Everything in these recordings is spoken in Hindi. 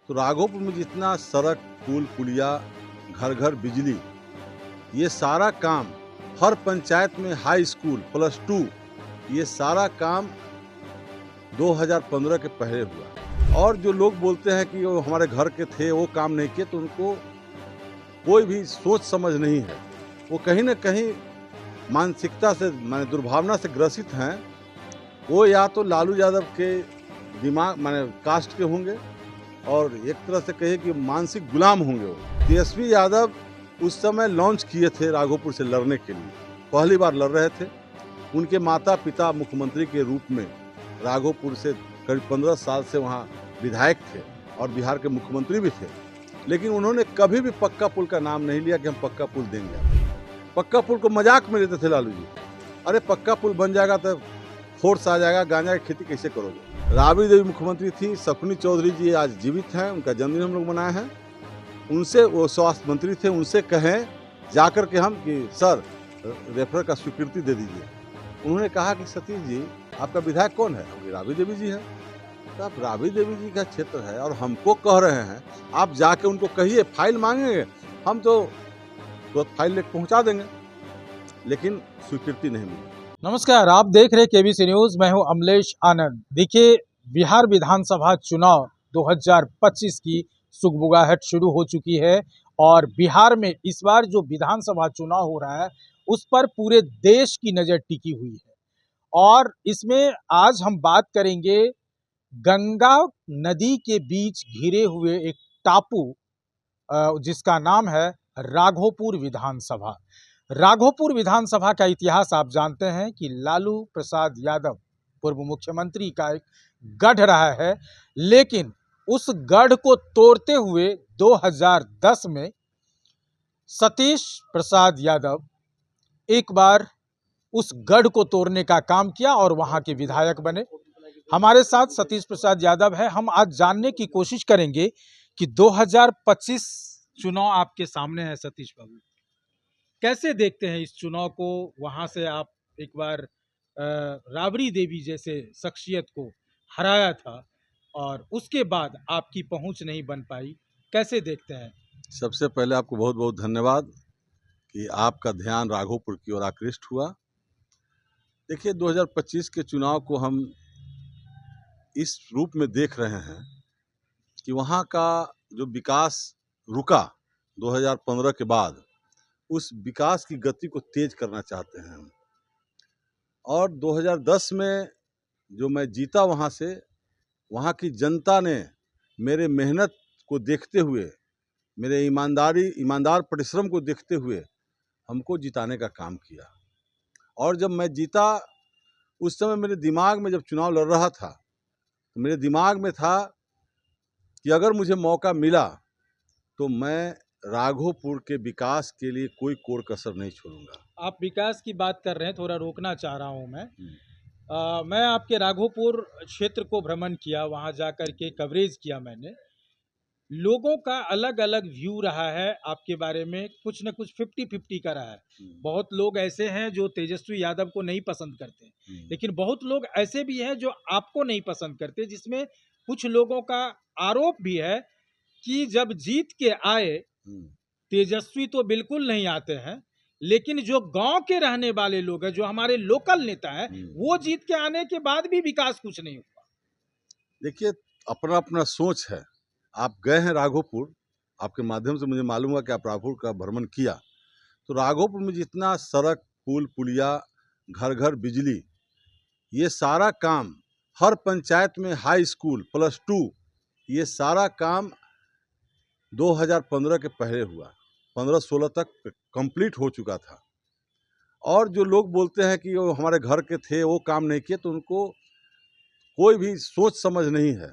तो राघोपुर में जितना सड़क, पुल, पुलिया, घर घर बिजली, ये सारा काम हर पंचायत में हाई स्कूल प्लस 2, ये सारा काम 2015 के पहले हुआ। और जो लोग बोलते हैं कि वो हमारे घर के थे, वो काम नहीं किए, तो उनको कोई भी सोच समझ नहीं है। वो कहीं ना कहीं मानसिकता से माने दुर्भावना से ग्रसित हैं। वो या तो लालू यादव के दिमाग माने कास्ट के होंगे और एक तरह से कहे कि मानसिक गुलाम होंगे। वो तेजस्वी यादव उस समय लॉन्च किए थे राघोपुर से लड़ने के लिए, पहली बार लड़ रहे थे। उनके माता पिता मुख्यमंत्री के रूप में राघोपुर से करीब 15 साल से वहाँ विधायक थे और बिहार के मुख्यमंत्री भी थे, लेकिन उन्होंने कभी भी पक्का पुल का नाम नहीं लिया कि हम पक्का पुल देंगे। पक्का पुल को मजाक में लेते थे लालू जी। अरे पक्का पुल बन जाएगा तो फोर्स आ जाएगा, गांजा की खेती कैसे करोगे। राबड़ी देवी मुख्यमंत्री थी, शकुनी चौधरी जी आज जीवित हैं, उनका जन्मदिन हम लोग मनाए हैं। उनसे, वो स्वास्थ्य मंत्री थे, उनसे कहें जाकर के हम कि सर रेफर का स्वीकृति दे दीजिए। उन्होंने कहा कि सतीश जी आपका विधायक कौन है? राबड़ी देवी जी है। तो आप राबड़ी देवी जी का क्षेत्र है और हमको कह रहे हैं, आप जाके उनको कहिए, फाइल मांगेंगे, हम तो फाइल लेकर पहुंचा देंगे, लेकिन स्वीकृति नहीं मिली। नमस्कार, आप देख रहे केबीसी न्यूज। मैं हूं अमलेश आनंद। देखिए, बिहार विधानसभा चुनाव 2025 की सुगबुगाहट शुरू हो चुकी है और बिहार में इस बार जो विधानसभा चुनाव हो रहा है उस पर पूरे देश की नजर टिकी हुई है। और इसमें आज हम बात करेंगे गंगा नदी के बीच घिरे हुए एक टापू जिसका नाम है राघोपुर विधानसभा। राघोपुर विधानसभा का इतिहास आप जानते हैं कि लालू प्रसाद यादव पूर्व मुख्यमंत्री का एक गढ़ रहा है, लेकिन उस गढ़ को तोड़ते हुए 2010 में सतीश प्रसाद यादव एक बार उस गढ़ को तोड़ने का काम किया और वहां के विधायक बने। हमारे साथ सतीश प्रसाद यादव है। हम आज जानने की कोशिश करेंगे कि 2025 चुनाव आपके सामने है। सतीश बाबू, कैसे देखते हैं इस चुनाव को? वहां से आप एक बार राबड़ी देवी जैसे शख्सियत को हराया था और उसके बाद आपकी पहुंच नहीं बन पाई, कैसे देखते हैं? सबसे पहले आपको बहुत बहुत धन्यवाद कि आपका ध्यान राघोपुर की ओर आकृष्ट हुआ। देखिए, 2025 के चुनाव को हम इस रूप में देख रहे हैं कि वहाँ का जो विकास रुका 2015 के बाद, उस विकास की गति को तेज करना चाहते हैं हम। और 2010 में जो मैं जीता वहाँ से, वहाँ की जनता ने मेरे मेहनत को देखते हुए, मेरे ईमानदार परिश्रम को देखते हुए हमको जिताने का काम किया। और जब मैं जीता, उस समय मेरे दिमाग में, जब चुनाव लड़ रहा था, तो मेरे दिमाग में था कि अगर मुझे मौका मिला तो मैं राघोपुर के विकास के लिए कोई कोर कसर नहीं छोड़ूंगा। आप विकास की बात कर रहे हैं, थोड़ा रोकना चाह रहा हूं मैं। मैं आपके राघोपुर क्षेत्र को भ्रमण किया, वहां जाकर के कवरेज किया मैंने। लोगों का अलग अलग व्यू रहा है आपके बारे में, कुछ न कुछ 50-50 का रहा है। बहुत लोग ऐसे हैं जो तेजस्वी यादव को नहीं पसंद करते, लेकिन बहुत लोग ऐसे भी हैं जो आपको नहीं पसंद करते, जिसमें कुछ लोगों का आरोप भी है कि जब जीत के आए, तेजस्वी तो बिल्कुल नहीं आते हैं, लेकिन जो गांव के रहने वाले लोग हैं, जो हमारे लोकल नेता हैं, वो जीत के आने के बाद भी विकास कुछ नहीं हुआ। देखिए, अपना अपना सोच है। आप गए हैं राघोपुर, आपके माध्यम से मुझे मालूम हुआ कि आप राघोपुर का भ्रमण किया। तो राघोपुर में जितना सड़क, पुल, पुलिया, घर घर बिजली, ये सारा काम हर पंचायत में हाई स्कूल प्लस 2, ये सारा काम 2015 के पहले हुआ। 15-16 तक कंप्लीट हो चुका था। और जो लोग बोलते हैं कि वो हमारे घर के थे, वो काम नहीं किए, तो उनको कोई भी सोच समझ नहीं है।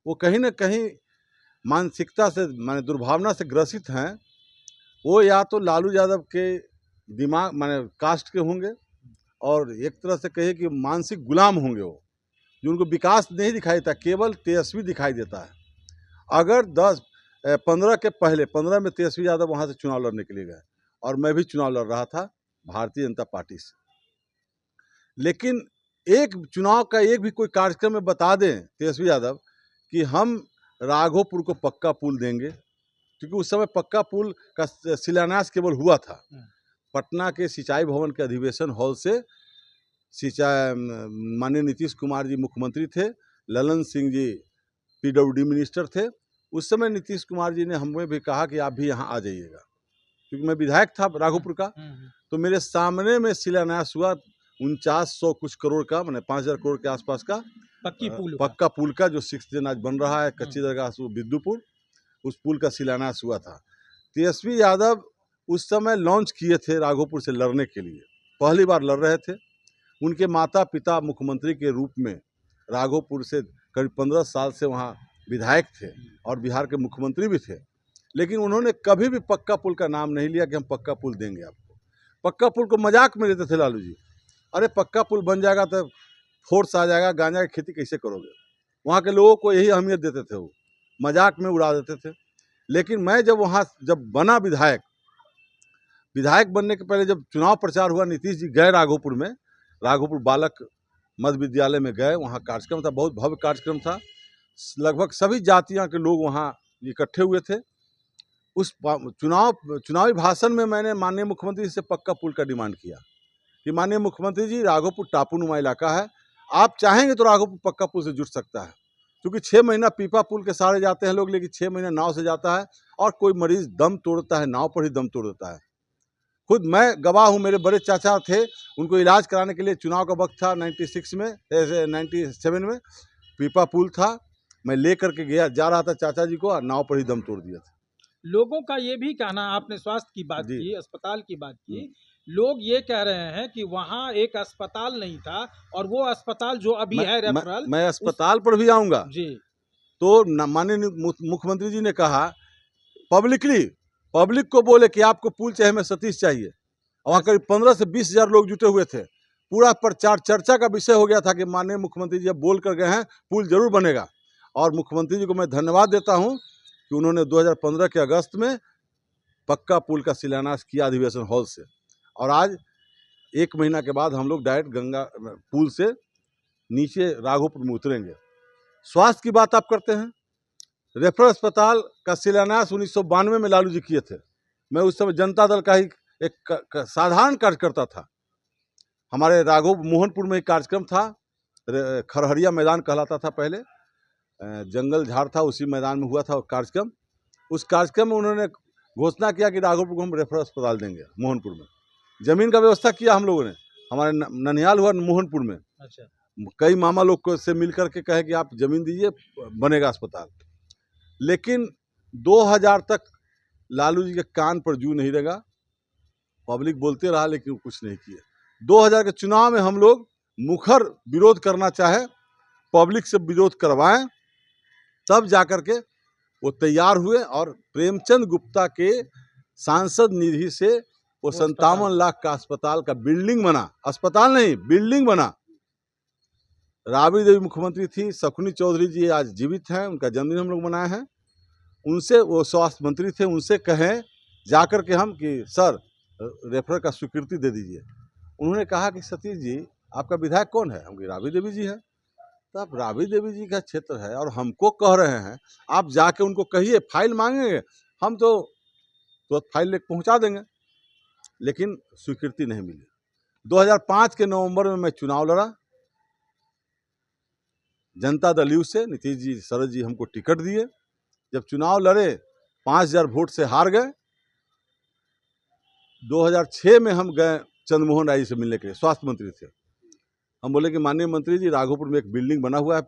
वो कहीं ना कहीं मानसिकता से माने दुर्भावना से ग्रसित हैं। वो या तो लालू यादव के दिमाग माने कास्ट के होंगे और एक तरह से कहे कि मानसिक गुलाम होंगे। वो जो उनको विकास नहीं दिखाई देता, केवल तेजस्वी दिखाई देता है। अगर 15 के पहले 15 में तेजस्वी यादव वहाँ से चुनाव लड़ने के लिए गए और मैं भी चुनाव लड़ रहा था भारतीय जनता पार्टी से, लेकिन एक चुनाव का एक भी कोई कार्यक्रम में बता दें तेजस्वी यादव कि हम राघोपुर को पक्का पुल देंगे, क्योंकि उस समय पक्का पुल का शिलान्यास केवल हुआ था। पटना के सिंचाई भवन के अधिवेशन हॉल से सिंचाई माननीय नीतीश कुमार जी मुख्यमंत्री थे, ललन सिंह जी पीडब्ल्यूडी मिनिस्टर थे। उस समय नीतीश कुमार जी ने हमें भी कहा कि आप भी यहाँ आ जाइएगा, क्योंकि मैं विधायक था राघोपुर का। तो मेरे सामने में शिलान्यास हुआ 4900 कुछ करोड़ का, मैंने 5000 करोड़ के आसपास का पक्का पुल का, जो 6 लेन आज बन रहा है कच्ची दरगाह से बिद्दुपुर, उस पुल का शिलान्यास हुआ था। तेजस्वी यादव उस समय लॉन्च किए थे राघोपुर से लड़ने के लिए, पहली बार लड़ रहे थे। उनके माता पिता मुख्यमंत्री के रूप में राघोपुर से करीब 15 साल से वहाँ विधायक थे और बिहार के मुख्यमंत्री भी थे, लेकिन उन्होंने कभी भी पक्का पुल का नाम नहीं लिया कि हम पक्का पुल देंगे आपको। पक्का पुल को मजाक में लेते थे लालू जी, अरे पक्का पुल बन जाएगा तो फोर्स आ जाएगा, गांजा की खेती कैसे करोगे। वहाँ के लोगों को यही अहमियत देते थे, वो मजाक में उड़ा देते थे। लेकिन मैं जब बना विधायक बनने के पहले जब चुनाव प्रचार हुआ, नीतीश जी गए राघोपुर में, राघोपुर बालक मध्य विद्यालय में गए, वहाँ कार्यक्रम था, बहुत भव्य कार्यक्रम था। लगभग सभी जातियों के लोग वहाँ इकट्ठे हुए थे। उस चुनावी भाषण में मैंने माननीय मुख्यमंत्री से पक्का पुल का डिमांड किया कि माननीय मुख्यमंत्री जी, राघोपुर टापूनुमा इलाका है, आप चाहेंगे तो राघोपुर पक्का पुल से जुड़ सकता है, क्योंकि 6 महीना पीपा पुल के सहारे जाते हैं लोग, लेकिन 6 महीना नाव से जाता है, और कोई मरीज दम तोड़ता है नाव पर ही दम तोड़ देता है। खुद मैं गवाह हूँ, मेरे बड़े चाचा थे, उनको इलाज कराने के लिए चुनाव का वक्त था 97 में, पीपा पुल था, मैं ले करके जा रहा था चाचा जी को, नाव पर ही दम तोड़ दिया था। लोगों का ये भी कहना, आपने स्वास्थ्य की बात की, अस्पताल की बात की, लोग ये कह रहे हैं कि वहाँ एक अस्पताल नहीं था, और वो अस्पताल जो अभी है रेफरल, मैं अस्पताल पर भी आऊँगा जी। तो माननीय मुख्यमंत्री जी ने कहा पब्लिक को बोले कि आपको पुल चाहिए, हमें सतीश चाहिए। वहाँ करीब 15 से 20 हजार लोग जुटे हुए थे। पूरा प्रचार चर्चा का विषय हो गया था कि माननीय मुख्यमंत्री जी अब बोल कर गए हैं पुल जरूर बनेगा। और मुख्यमंत्री जी को मैं धन्यवाद देता हूँ कि उन्होंने 2015 के अगस्त में पक्का पुल का शिलान्यास किया अधिवेशन हॉल से, और आज 1 महीना के बाद हम लोग डायरेक्ट गंगा पुल से नीचे राघोपुर में उतरेंगे। स्वास्थ्य की बात आप करते हैं, रेफरल अस्पताल का शिलान्यास 1992 में लालू जी किए थे। मैं उस समय जनता दल का ही एक साधारण कार्यकर्ता था। हमारे मोहनपुर में एक कार्यक्रम था, खरहरिया मैदान कहलाता था पहले, जंगल झाड़ था, उसी मैदान में हुआ था कार्यक्रम। उस कार्यक्रम में उन्होंने घोषणा किया कि राघोपुर को हम रेफरल अस्पताल देंगे। मोहनपुर में जमीन का व्यवस्था किया हम लोगों ने, हमारे ननिहाल हुआ मोहनपुर में। अच्छा। कई मामा लोग को से मिल करके कहे कि आप जमीन दीजिए, बनेगा अस्पताल। लेकिन 2000 तक लालू जी के कान पर जू नहीं लगा, पब्लिक बोलते रहा लेकिन कुछ नहीं किए। 2000 के चुनाव में हम लोग मुखर विरोध करना चाहे, पब्लिक से विरोध करवाएं, तब जाकर के वो तैयार हुए, और प्रेमचंद गुप्ता के सांसद निधि से वो 57 लाख का अस्पताल का बिल्डिंग बना, अस्पताल नहीं बिल्डिंग बना। राबड़ी देवी मुख्यमंत्री थी, शकुनी चौधरी जी आज जीवित हैं, उनका जन्मदिन हम लोग मनाए हैं। उनसे, वो स्वास्थ्य मंत्री थे, उनसे कहें जाकर के हम कि सर रेफरल का स्वीकृति दे दीजिए। उन्होंने कहा कि सतीश जी आपका विधायक कौन है? हम राबड़ी देवी जी हैं। तो आप राबड़ी देवी जी का क्षेत्र है और हमको कह रहे हैं, आप जाके उनको कहिए, फाइल मांगेंगे हम तो फाइल लेकर पहुंचा देंगे। लेकिन स्वीकृति नहीं मिली। 2005 के नवंबर में मैं चुनाव लड़ा जनता दल यू से, नीतीश जी शरद जी हमको टिकट दिए। जब चुनाव लड़े 5000 वोट से हार गए। 2006 में हम गए चंद्रमोहन राय जी से मिलने के लिए, स्वास्थ्य मंत्री थे। हम बोले कि माननीय मंत्री जी, राघोपुर में एक बिल्डिंग बना हुआ है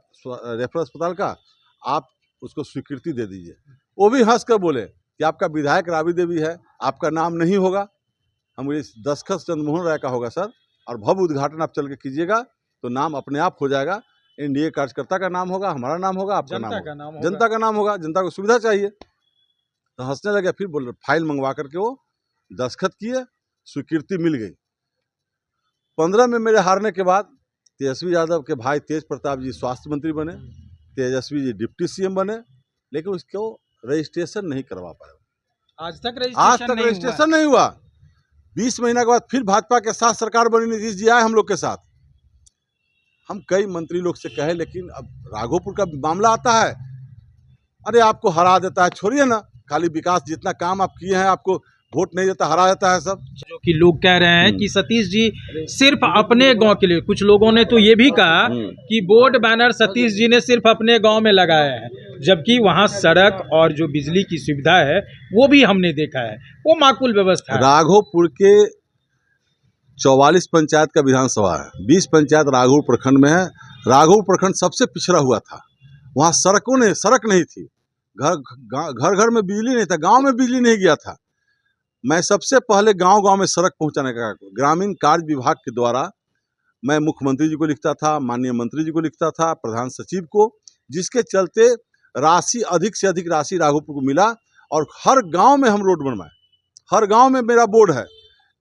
रेफरल अस्पताल का, आप उसको स्वीकृति दे दीजिए। वो भी हंस कर बोले कि आपका विधायक राबड़ी देवी है, आपका नाम नहीं होगा। हम बोले दस्तखत चंद्रमोहन राय का होगा सर, और भव्य उद्घाटन आप चल के कीजिएगा तो नाम अपने आप हो जाएगा। एनडीए कार्यकर्ता का नाम होगा, हमारा नाम होगा, आपका नाम होगा, जनता का नाम होगा। जनता को सुविधा चाहिए। तो हंसने लगे। फिर बोल फाइल मंगवा करके वो दस्तखत किए, स्वीकृति मिल गई। 15 में मेरे हारने के बाद तेजस्वी यादव के भाई तेज प्रताप जी स्वास्थ्य मंत्री बने, तेजस्वी जी डिप्टी सीएम बने, लेकिन उसको रजिस्ट्रेशन नहीं करवा पाए। आज तक रजिस्ट्रेशन नहीं हुआ। 20 महीना के बाद फिर भाजपा के साथ सरकार बनी, नीतीश जी आए हम लोग के साथ। हम कई मंत्री लोग से कहे, लेकिन अब राघोपुर का मामला आता है अरे आपको हरा देता है, छोड़िए ना, खाली विकास जितना काम आप किए हैं आपको वोट नहीं देता, हरा देता है सब। जो कि लोग कह रहे हैं कि सतीश जी सिर्फ अपने गांव के लिए, कुछ लोगों ने तो ये भी कहा कि बोर्ड बैनर सतीश जी ने सिर्फ अपने गांव में लगाए हैं, जबकि वहां सड़क और जो बिजली की सुविधा है वो भी हमने देखा है, वो माकूल व्यवस्था है। राघोपुर के 44 पंचायत का विधानसभा है, 20 पंचायत राघोपुर प्रखंड में है। राघोपुर प्रखंड सबसे पिछड़ा हुआ था, वहाँ सड़क नहीं थी, घर घर में बिजली नहीं था, गांव में बिजली नहीं गया था। मैं सबसे पहले गांव गांव में सड़क पहुंचाने का ग्रामीण कार्य विभाग के द्वारा मैं मुख्यमंत्री जी को लिखता था, माननीय मंत्री जी को लिखता था, प्रधान सचिव को, जिसके चलते राशि अधिक से अधिक राशि राघोपुर को मिला और हर गांव में हम रोड बनवाए। हर गांव में मेरा बोर्ड है,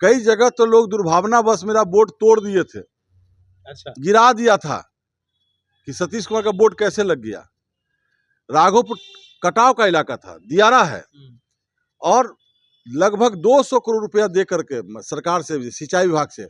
कई जगह तो लोग दुर्भावनावश मेरा बोर्ड तोड़ दिए थे, अच्छा, गिरा दिया था कि सतीश कुमार का बोर्ड कैसे लग गया। राघोपुर कटाव का इलाका था, दियारा है, और लगभग 200 करोड़ रुपया दे करके सरकार से, सिंचाई विभाग से,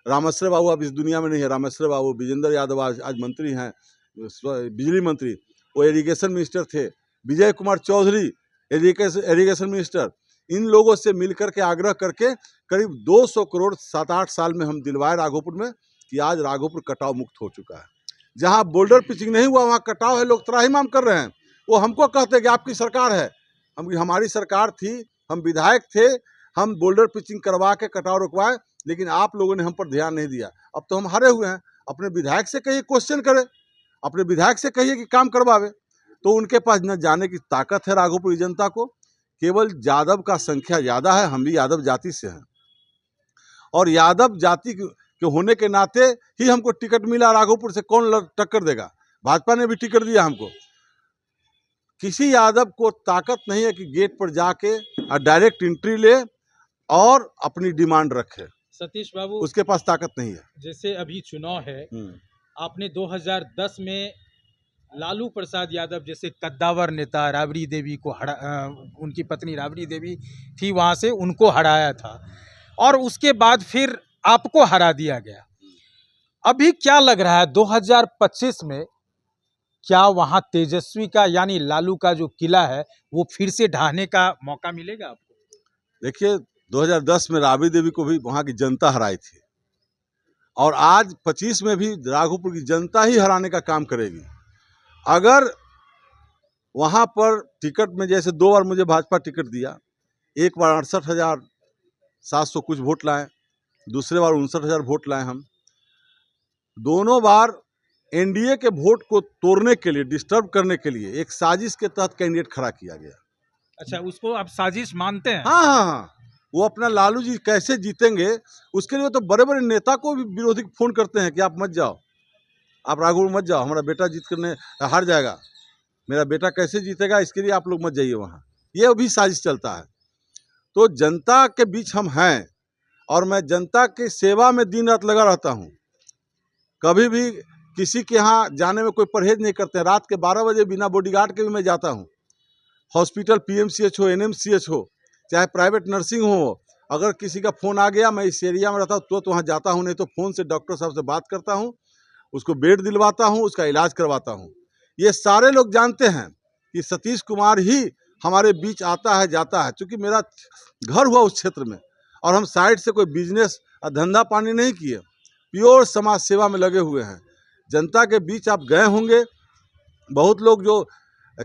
रामेश्वर बाबू अब इस दुनिया में नहीं है, रामेश्वर बाबू, विजेंद्र यादव आज मंत्री हैं, बिजली मंत्री, वो इरिगेशन मिनिस्टर थे, विजय कुमार चौधरी इरिगेशन मिनिस्टर, इन लोगों से मिलकर के आग्रह करके करीब 200 करोड़ 7-8 साल में हम दिलवाए राघोपुर में, कि आज राघोपुर कटाव मुक्त हो चुका है। जहाँ बोल्डर पिचिंग नहीं हुआ वहाँ कटाव है, लोग त्राहिमाम कर रहे हैं। वो हमको कहते हैं कि आपकी सरकार है, हमारी सरकार थी, हम विधायक थे, हम बोल्डर पिचिंग करवा के कटाव रुकवाए, लेकिन आप लोगों ने हम पर ध्यान नहीं दिया। अब तो हम हारे हुए हैं, अपने विधायक से कहिए क्वेश्चन करे, अपने विधायक से कहिए कि काम करवावे। तो उनके पास न जाने की ताकत है राघोपुर की जनता को, केवल यादव का संख्या ज़्यादा है, हम भी यादव जाति से हैं, और यादव जाति के होने के नाते ही हमको टिकट मिला। राघोपुर से कौन टक्कर देगा, भाजपा ने भी टिकट दिया हमको। किसी यादव को ताकत नहीं है कि गेट पर जाके डायरेक्ट एंट्री ले और अपनी डिमांड रखे, सतीश बाबू उसके पास ताकत नहीं है। जैसे अभी चुनाव है, आपने 2010 में लालू प्रसाद यादव जैसे कद्दावर नेता राबड़ी देवी को उनकी पत्नी राबड़ी देवी थी, वहां से उनको हराया था, और उसके बाद फिर आपको हरा दिया गया। अभी क्या लग रहा है 2025 में, क्या वहां तेजस्वी का यानी लालू का जो किला है वो फिर से ढहाने का मौका मिलेगा आपको? देखिए, 2010 में राबड़ी देवी को भी वहां की जनता हराई थी, और आज 25 में भी राघोपुर की जनता ही हराने का काम करेगी। अगर वहां पर टिकट में, जैसे 2 बार मुझे भाजपा टिकट दिया, एक बार 68,700 कुछ वोट लाए, दूसरे बार 59,000 वोट लाए हम। दोनों बार एनडीए के वोट को तोड़ने के लिए, डिस्टर्ब करने के लिए एक साजिश के तहत कैंडिडेट खड़ा किया गया। अच्छा, उसको आप साजिश मानते हैं? हाँ, वो अपना लालू जी कैसे जीतेंगे उसके लिए तो बड़े बड़े नेता को भी विरोधी फोन करते हैं कि आप मत जाओ, आप राघोपुर मत जाओ, हमारा बेटा जीत करने हार जाएगा, मेरा बेटा कैसे जीतेगा, इसके लिए आप लोग मत जाइए वहाँ। ये भी साजिश चलता है। तो जनता के बीच हम हैं, और मैं जनता की सेवा में दिन रात लगा रहता हूँ। कभी भी किसी के यहाँ जाने में कोई परहेज नहीं करते हैं। रात के 12 बजे बिना बॉडीगार्ड के भी मैं जाता हूँ। हॉस्पिटल, पीएमसीएच हो, एनएमसीएच हो, चाहे प्राइवेट नर्सिंग हो, अगर किसी का फ़ोन आ गया, मैं इस एरिया में रहता हूँ तो वहाँ जाता हूँ, नहीं तो फ़ोन से डॉक्टर साहब से बात करता हूँ, उसको बेड दिलवाता हूँ, उसका इलाज करवाता हूँ। ये सारे लोग जानते हैं कि सतीश कुमार ही हमारे बीच आता है, जाता है, क्योंकि मेरा घर हुआ उस क्षेत्र में, और हम साइड से कोई बिजनेस धंधा पानी नहीं किए, प्योर समाज सेवा में लगे हुए हैं। जनता के बीच आप गए होंगे, बहुत लोग जो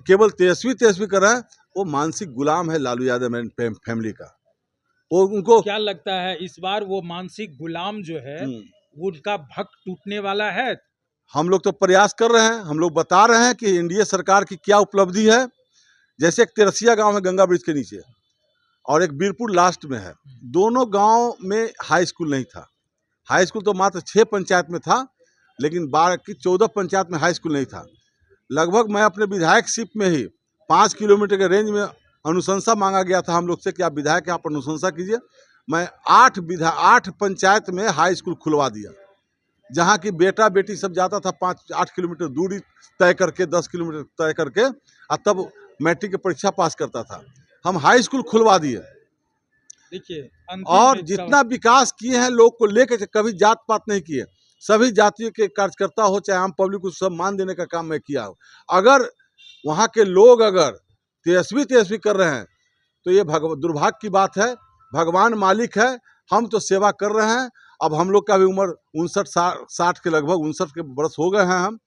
केवल तेजस्वी कर रहे हैं, वो मानसिक गुलाम है लालू यादव फैमिली का। वो उनको क्या लगता है इस बार वो मानसिक गुलाम जो है उनका भक्त टूटने वाला है? हम लोग तो प्रयास कर रहे हैं, हम लोग बता रहे हैं कि एनडीए सरकार की क्या उपलब्धि है। जैसे एक तेरसिया गांव है गंगा ब्रिज के नीचे, और एक बीरपुर लास्ट में है। दोनों गांव में हाई स्कूल नहीं था। हाई स्कूल तो मात्र 6 पंचायत में था, लेकिन 14 पंचायत में हाई स्कूल नहीं था। लगभग मैं अपने विधायकशिप में ही 5 किलोमीटर के रेंज में अनुशंसा मांगा गया था हम लोग से कि आप विधायक यहाँ पर अनुशंसा कीजिए। मैं 8 पंचायत में हाई स्कूल खुलवा दिया, जहाँ की बेटा बेटी सब जाता था 5-8 किलोमीटर दूरी तय करके, 10 किलोमीटर तय करके, और तब मैट्रिक की परीक्षा पास करता था। हम हाई स्कूल खुलवा दिए। देखिए, और जितना विकास किए हैं लोग को लेकर, कभी जात पात नहीं किए, सभी जातियों के कार्यकर्ता हो चाहे आम पब्लिक को सब मान देने का काम मैं किया हूँ। अगर वहाँ के लोग अगर तेजस्वी कर रहे हैं तो ये दुर्भाग्य की बात है। भगवान मालिक है, हम तो सेवा कर रहे हैं। अब हम लोग का भी उम्र 59-60 के लगभग 59 के बरस हो गए हैं। हम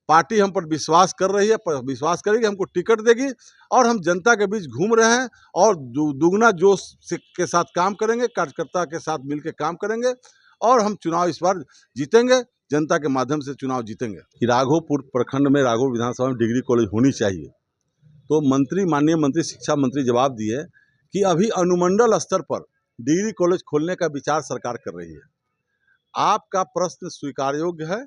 पार्टी हम पर विश्वास कर रही है, विश्वास करेगी, हमको टिकट देगी और हम जनता के बीच घूम रहे हैं और दुगना जोश के साथ काम करेंगे, कार्यकर्ता के साथ मिलकर काम करेंगे और हम चुनाव इस बार जीतेंगे, जनता के माध्यम से चुनाव जीतेंगे। कि राघोपुर प्रखंड में, राघोपुर विधानसभा में डिग्री कॉलेज होनी चाहिए, तो माननीय मंत्री शिक्षा मंत्री जवाब दिए कि अभी अनुमंडल स्तर पर डिग्री कॉलेज खोलने का विचार सरकार कर रही है। आपका प्रश्न स्वीकार योग्य है।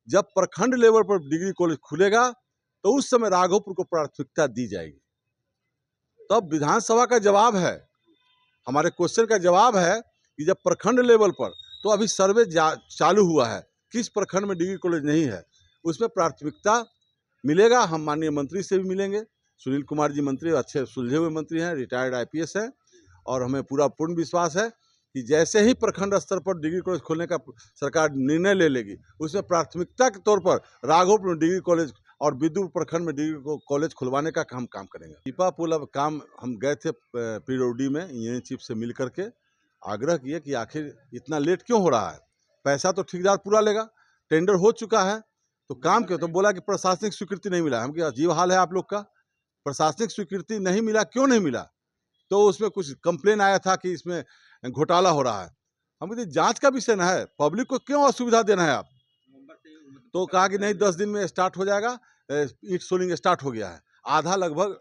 जब प्रखंड लेवल पर डिग्री कॉलेज खुलेगा तो उस समय राघोपुर को प्राथमिकता दी जाएगी। तब विधानसभा का जवाब है, हमारे क्वेश्चन का जवाब है कि जब प्रखंड लेवल पर, तो अभी सर्वे चालू हुआ है, किस प्रखंड में डिग्री कॉलेज नहीं है उसमें प्राथमिकता मिलेगा। हम माननीय मंत्री से भी मिलेंगे। सुनील कुमार जी मंत्री अच्छे सुलझे हुए मंत्री हैं, रिटायर्ड IPS हैं और हमें पूर्ण विश्वास है कि जैसे ही प्रखंड स्तर पर डिग्री कॉलेज खोलने का सरकार निर्णय ले लेगी, उसमें प्राथमिकता के तौर पर राघोपुर में डिग्री कॉलेज और विदुर प्रखंड में डिग्री कॉलेज खुलवाने का हम काम करेंगे। पीपा पुल अब काम हम गए थे PWD में इंजीनियरिंग चीफ से मिल करके आग्रह किए कि आखिर इतना लेट क्यों हो रहा है, पैसा तो ठेकेदार पूरा लेगा, टेंडर हो चुका है, तो काम क्यों। तो बोला कि प्रशासनिक स्वीकृति नहीं मिला। हम क्या अजीब हाल है आप लोग का, प्रशासनिक स्वीकृति नहीं मिला, क्यों नहीं मिला। तो उसमें कुछ कंप्लेन आया था कि इसमें घोटाला हो रहा है। हम कहते जांच का विषय न है, पब्लिक को क्यों असुविधा देना है आप। तो कहा कि नहीं 10 दिन में स्टार्ट हो जाएगा। ईंट सोलिंग स्टार्ट हो गया है, आधा लगभग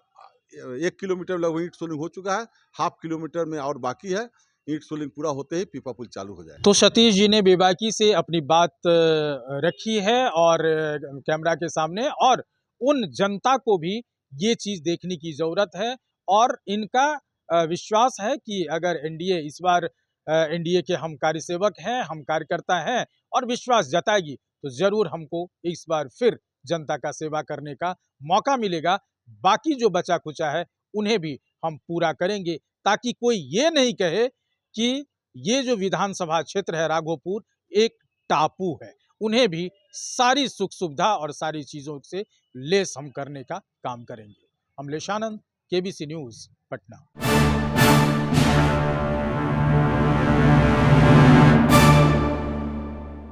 1 किलोमीटर लगभग ईंट सोलिंग हो चुका है, ½ किलोमीटर में और बाकी है। ईंट सोलिंग पूरा होते ही पीपा पुल चालू हो जाएगा। तो सतीश जी ने बेबाकी से अपनी बात रखी है और कैमरा के सामने, और उन जनता को भी ये चीज देखने की जरूरत है और इनका विश्वास है कि अगर एनडीए इस बार एनडीए के हम कार्यसेवक हैं, हम कार्यकर्ता हैं और विश्वास जताएगी तो जरूर हमको इस बार फिर जनता का सेवा करने का मौका मिलेगा। बाकी जो बचा कुचा है उन्हें भी हम पूरा करेंगे, ताकि कोई ये नहीं कहे कि ये जो विधानसभा क्षेत्र है राघोपुर एक टापू है। उन्हें भी सारी सुख सुविधा और सारी चीजों से लेस हम करने का काम करेंगे। अमलेश आनंद, KBC न्यूज, पटना।